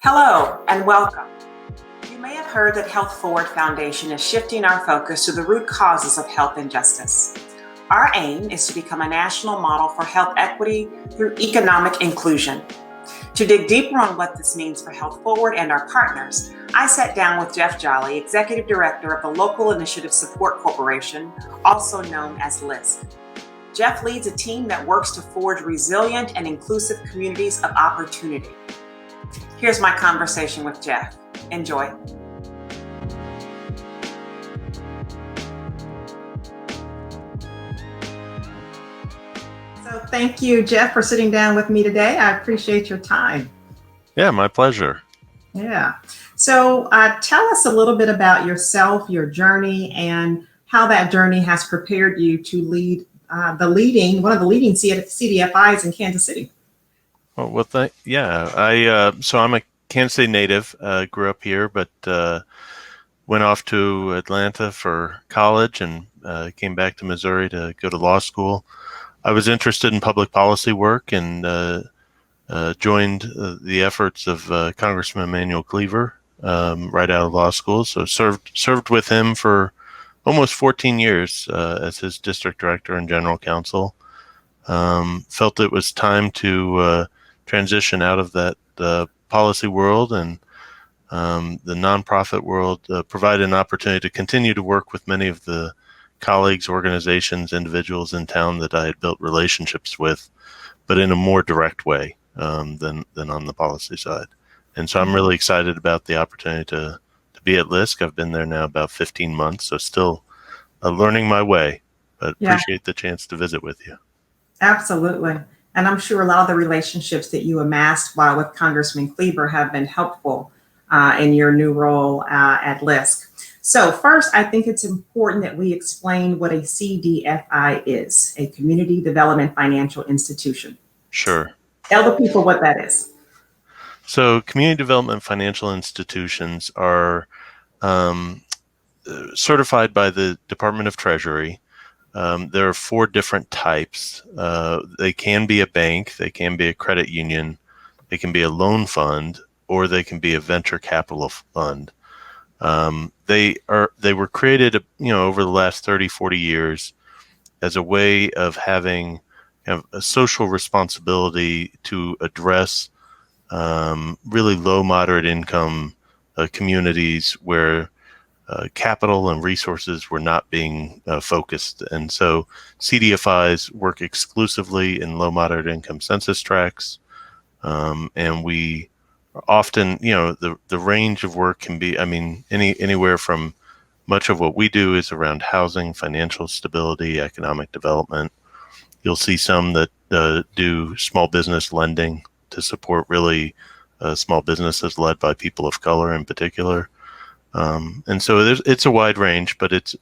Hello and welcome. You may have heard that Health Forward Foundation is shifting our focus to the root causes of health injustice. Our aim is to become a national model for health equity through economic inclusion. To dig deeper on what this means for Health Forward and our partners, I sat down with Geoff Jolley, Executive Director of the Local Initiative Support Corporation, also known as LISC. Geoff leads a team that works to forge resilient and inclusive communities of opportunity. Here's my conversation with Geoff. Enjoy. So thank you, Geoff, for sitting down with me today. I appreciate your time. Yeah, my pleasure. Yeah. So tell us a little bit about yourself, your journey, and how that journey has prepared you to lead one of the leading CDFIs in Kansas City. Oh, well, so I'm a Kansas City native. Grew up here, but went off to Atlanta for college and came back to Missouri to go to law school. I was interested in public policy work and joined the efforts of Congressman Emanuel Cleaver right out of law school. So served with him for almost 14 years as his district director and general counsel. Felt it was time to transition out of that policy world and the nonprofit world, provided an opportunity to continue to work with many of the colleagues, organizations, individuals in town that I had built relationships with, but in a more direct way than on the policy side. And so I'm really excited about the opportunity to be at LISC. I've been there now about 15 months, so still learning my way, but appreciate the chance to visit with you. Absolutely. And I'm sure a lot of the relationships that you amassed while with Congressman Cleaver have been helpful in your new role at LISC. So first, I think it's important that we explain what a CDFI is, a Community Development Financial Institution. Sure. Tell the people what that is. So community development financial institutions are certified by the Department of Treasury. There are 4 different types. They can be a bank, they can be a credit union, they can be a loan fund, or they can be a venture capital fund. They were created, over the last 30, 40 years as a way of having a social responsibility to address really low, moderate income communities where capital and resources were not being focused. And so CDFIs work exclusively in low, moderate income census tracts. And we often, the range of work can be, anywhere from much of what we do is around housing, financial stability, economic development. You'll see some that do small business lending to support really small businesses led by people of color in particular. And so it's a wide range, but it's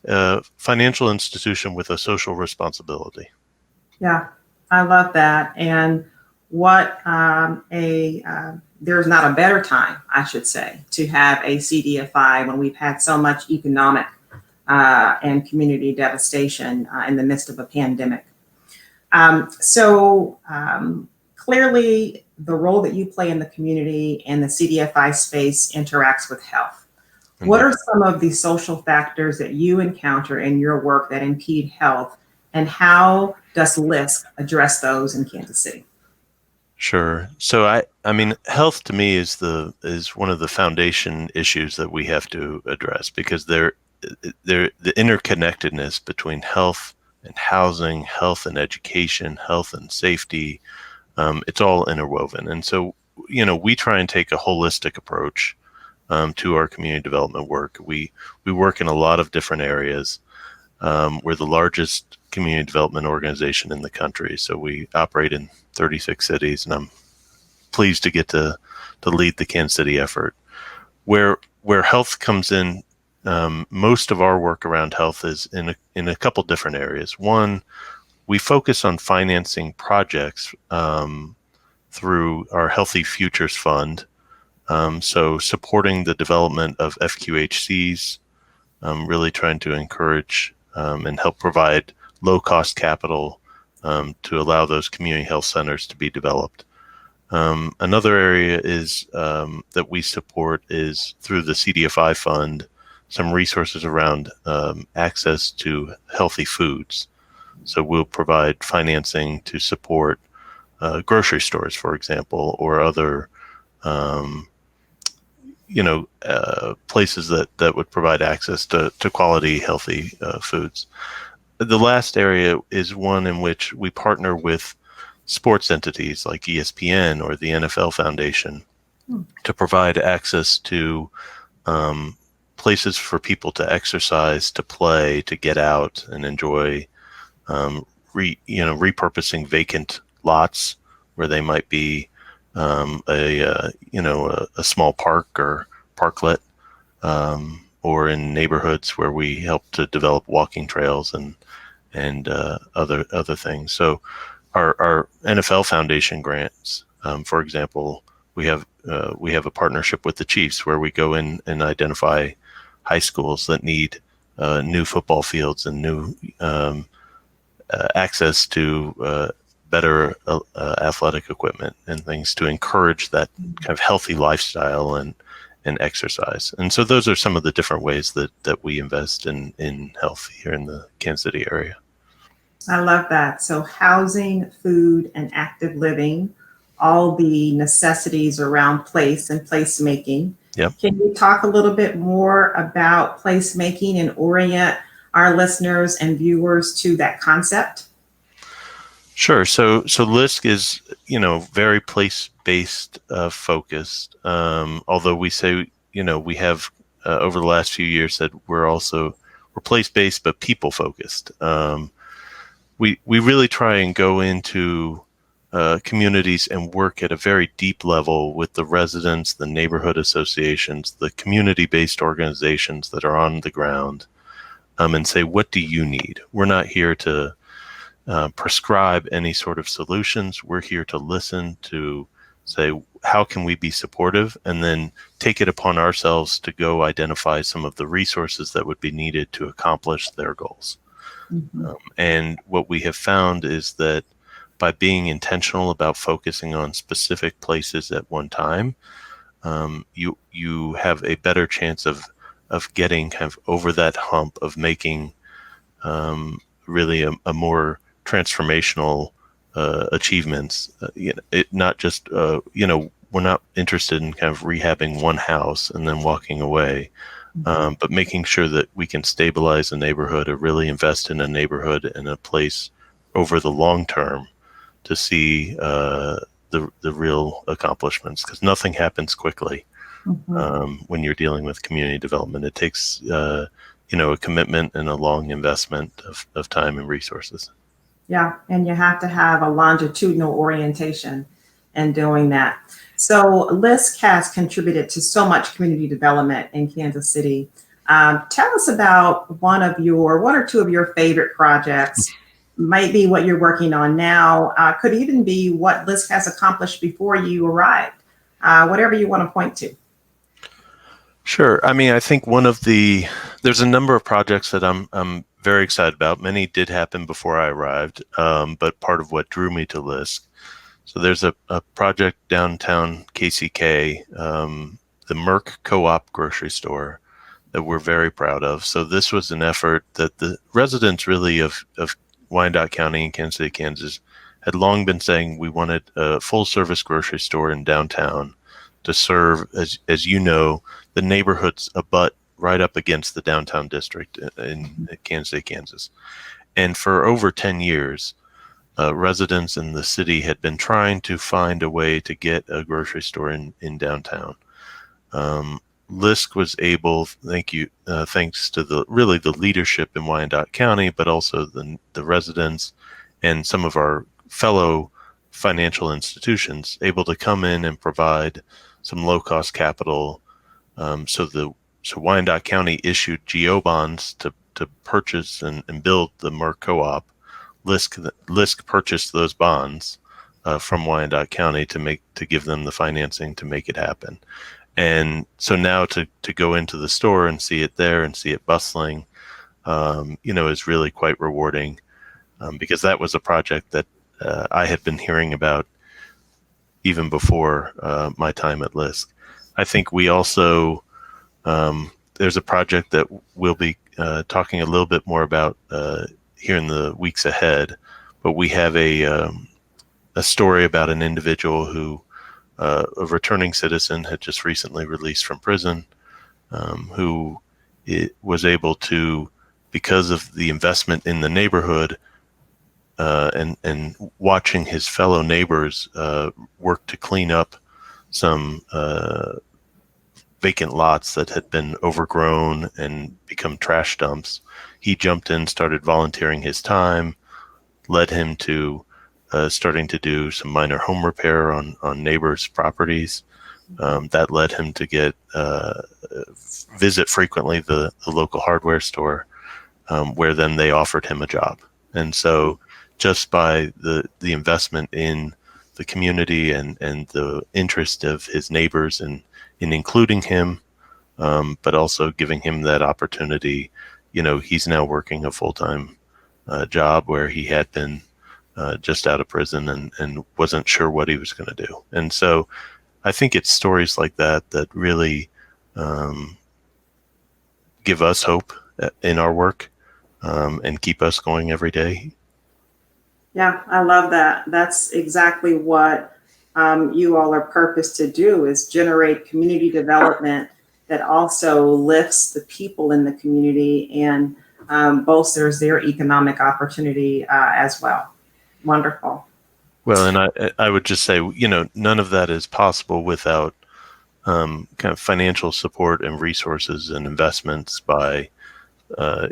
a financial institution with a social responsibility. Yeah, I love that. And there's not a better time, I should say, to have a CDFI when we've had so much economic and community devastation in the midst of a pandemic. Clearly, the role that you play in the community and the CDFI space interacts with health. What are some of the social factors that you encounter in your work that impede health, and how does LISC address those in Kansas City? Sure. So health to me is one of the foundation issues that we have to address, because the interconnectedness between health and housing, health and education, health and safety, it's all interwoven. And so, we try and take a holistic approach to our community development work. We work in a lot of different areas. We're the largest community development organization in the country, so we operate in 36 cities, and I'm pleased to get to lead the Kansas City effort. Where health comes in, most of our work around health is in a couple different areas. One, we focus on financing projects through our Healthy Futures Fund. So supporting the development of FQHCs, really trying to encourage and help provide low-cost capital to allow those community health centers to be developed. Another area is that we support is through the CDFI fund, some resources around access to healthy foods. So we'll provide financing to support grocery stores, for example, or other places that would provide access to quality, healthy foods. The last area is one in which we partner with sports entities like ESPN or the NFL Foundation to provide access to places for people to exercise, to play, to get out and enjoy, repurposing vacant lots where they might be a small park or parklet, or in neighborhoods where we help to develop walking trails and other things. So our NFL Foundation grants, for example, we have a partnership with the Chiefs where we go in and identify high schools that need new football fields and new access to better athletic equipment and things to encourage that kind of healthy lifestyle and exercise. And so those are some of the different ways that we invest in health here in the Kansas City area. I love that. So housing, food, and active living, all the necessities around place and placemaking. Yep. Can you talk a little bit more about placemaking and orient our listeners and viewers to that concept? Sure. So LISC is, very place-based focused. Although we say, we have over the last few years said we're place-based but people-focused. We really try and go into communities and work at a very deep level with the residents, the neighborhood associations, the community-based organizations that are on the ground, and say, what do you need? We're not here to prescribe any sort of solutions. We're here to listen, to say, how can we be supportive, and then take it upon ourselves to go identify some of the resources that would be needed to accomplish their goals. Mm-hmm. And what we have found is that by being intentional about focusing on specific places at one time, you have a better chance of getting kind of over that hump of making really a more transformational achievements. Not just we're not interested in kind of rehabbing one house and then walking away. But making sure that we can stabilize a neighborhood or really invest in a neighborhood and a place over the long term to see the real accomplishments, because nothing happens quickly. When you're dealing with community development. It takes a commitment and a long investment of time and resources. Yeah, and you have to have a longitudinal orientation in doing that. So LISC has contributed to so much community development in Kansas City. Tell us about one or two of your favorite projects. Might be what you're working on now. Could even be what LISC has accomplished before you arrived. Whatever you want to point to. Sure. I mean, I think there's a number of projects that I'm very excited about. Many did happen before I arrived, but part of what drew me to LISC. So there's a project downtown KCK, the Merck Co-op grocery store, that we're very proud of. So this was an effort that the residents really of Wyandotte County and Kansas City, Kansas, had long been saying we wanted a full service grocery store in downtown to serve, as you know, the neighborhoods abut right up against the downtown district in Kansas City, Kansas. And for over 10 years, residents in the city had been trying to find a way to get a grocery store in downtown. LISC was able, thanks to the leadership in Wyandotte County, but also the residents and some of our fellow financial institutions, able to come in and provide some low-cost capital. So Wyandotte County issued GO bonds to purchase and build the Merck Co-op. LISC purchased those bonds from Wyandotte County to give them the financing to make it happen. And so now to go into the store and see it there and see it bustling, is really quite rewarding, because that was a project that I had been hearing about even before my time at LISC. I think we also, there's a project that we'll be talking a little bit more about here in the weeks ahead, but we have a story about an individual who, a returning citizen, had just recently released from prison, who was able to, because of the investment in the neighborhood, and watching his fellow neighbors work to clean up some vacant lots that had been overgrown and become trash dumps. He jumped in, started volunteering his time, led him to starting to do some minor home repair on neighbors' properties. That led him to get visit frequently the local hardware store, where then they offered him a job. And so just by the investment in the community and the interest of his neighbors in including him, but also giving him that opportunity, he's now working a full-time job where he had been just out of prison and wasn't sure what he was going to do. And so I think it's stories like that that really give us hope in our work, and keep us going every day. Yeah, I love that. That's exactly what you all are purposed to do, is generate community development that also lifts the people in the community and bolsters their economic opportunity as well. Wonderful. Well, and I would just say, none of that is possible without kind of financial support and resources and investments by,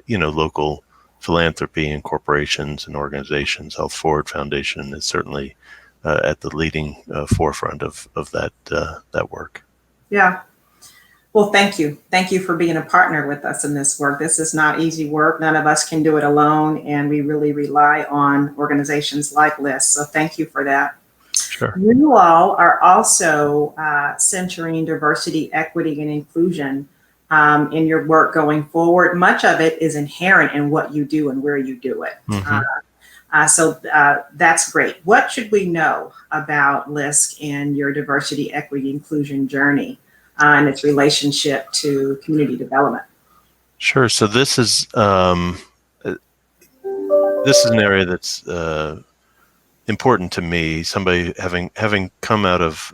local philanthropy and corporations and organizations. Health Forward Foundation is certainly at the leading forefront of that work. Yeah. Well, thank you. Thank you for being a partner with us in this work. This is not easy work. None of us can do it alone, and we really rely on organizations like LISC. So thank you for that. Sure. You all are also centering diversity, equity, and inclusion in your work going forward. Much of it is inherent in what you do and where you do it. Mm-hmm. So that's great. What should we know about LISC and your diversity, equity, inclusion journey and its relationship to community development? Sure. So this is an area that's important to me. Somebody having come out of,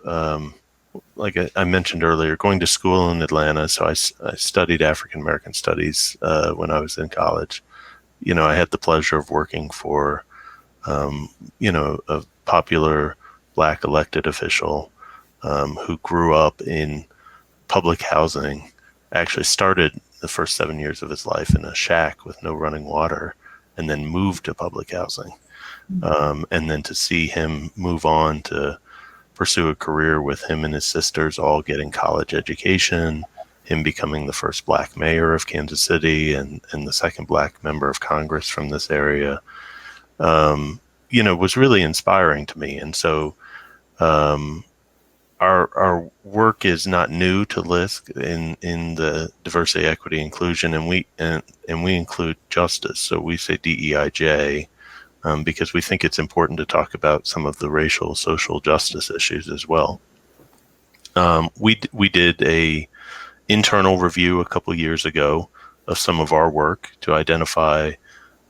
like I mentioned earlier, going to school in Atlanta. So I studied African American studies when I was in college. I had the pleasure of working for, a popular Black elected official who grew up in public housing. Actually started the first 7 years of his life in a shack with no running water, and then moved to public housing. And then to see him move on to pursue a career with him and his sisters all getting college education, him becoming the first Black mayor of Kansas City and the second Black member of Congress from this area, was really inspiring to me. And so our work is not new to LISC in the diversity, equity, inclusion, and we include justice. So we say DEIJ, because we think it's important to talk about some of the racial, social justice issues as well. We did a internal review a couple years ago of some of our work to identify,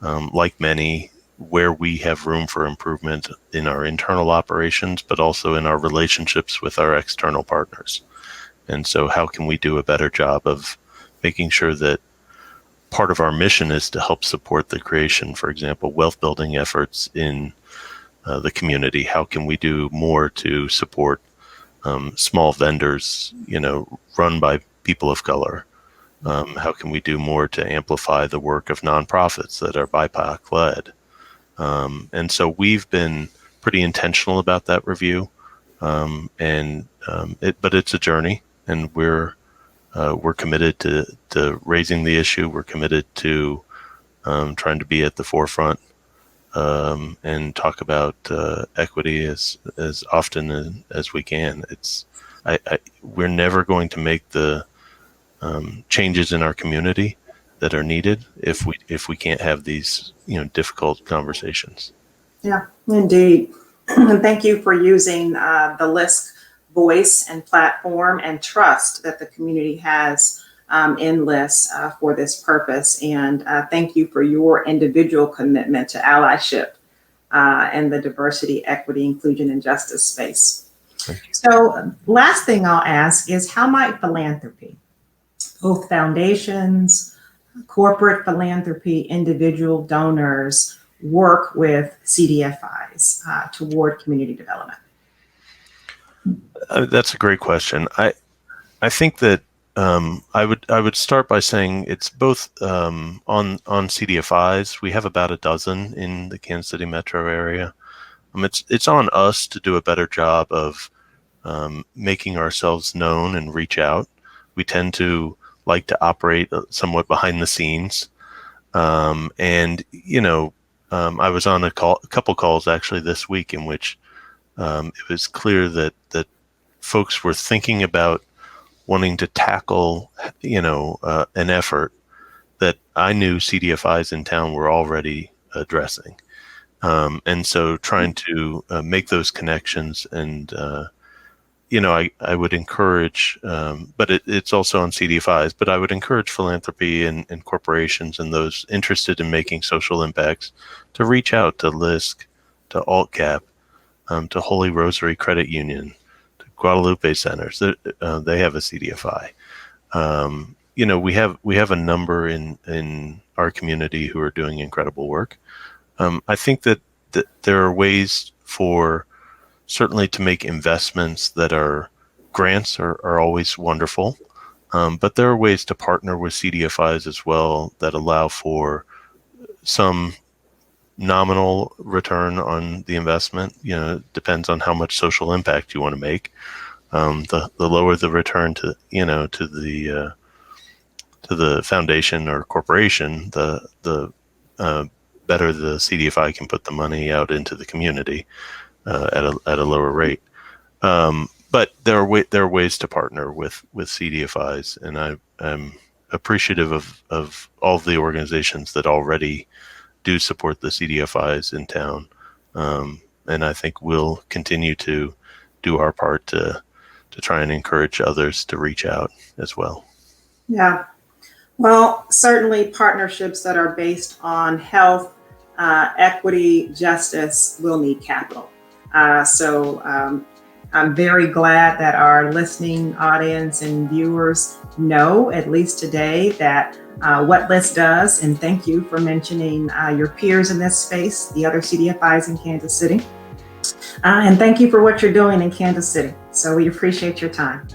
like many, where we have room for improvement in our internal operations, but also in our relationships with our external partners. And so how can we do a better job of making sure that part of our mission is to help support the creation, for example, wealth building efforts in the community? How can we do more to support small vendors, run by people of color? How can we do more to amplify the work of nonprofits that are BIPOC led? And so we've been pretty intentional about that review, but it's a journey, and we're committed to raising the issue. We're committed to trying to be at the forefront and talk about equity as often as we can. We're never going to make the changes in our community that are needed if we can't have these difficult conversations. Yeah, indeed. And thank you for using the LISC voice and platform and trust that the community has in LISC for this purpose. And thank you for your individual commitment to allyship and the diversity, equity, inclusion, and justice space. So last thing I'll ask is, how might philanthropy, both foundations, corporate philanthropy, individual donors, work with CDFIs toward community development? That's a great question. I think that I would start by saying it's both on CDFIs. We have about a dozen in the Kansas City metro area. It's on us to do a better job of making ourselves known and reach out. We tend to like to operate somewhat behind the scenes, and I was on a couple calls actually this week in which it was clear that folks were thinking about wanting to tackle, an effort that I knew CDFIs in town were already addressing. And so trying to make those connections and, I would encourage, but it's also on CDFIs, but I would encourage philanthropy and corporations and those interested in making social impacts to reach out to LISC, to AltGap, to Holy Rosary Credit Union, to Guadalupe Centers. They have a CDFI. We have a number in our community who are doing incredible work. I think that there are ways for certainly to make investments that are grants are always wonderful, but there are ways to partner with CDFIs as well that allow for some nominal return on the investment. It depends on how much social impact you want to make. The lower the return to the foundation or corporation, the better the CDFI can put the money out into the community at a lower rate. But there are ways to partner with CDFIs, and I'm appreciative of all of the organizations that already do support the CDFIs in town, and I think we'll continue to do our part to try and encourage others to reach out as well. Yeah. Well, certainly partnerships that are based on health, equity, justice will need capital. So I'm very glad that our listening audience and viewers know, at least today, that what LISC does, and thank you for mentioning your peers in this space, the other CDFIs in Kansas City. And thank you for what you're doing in Kansas City. So we appreciate your time.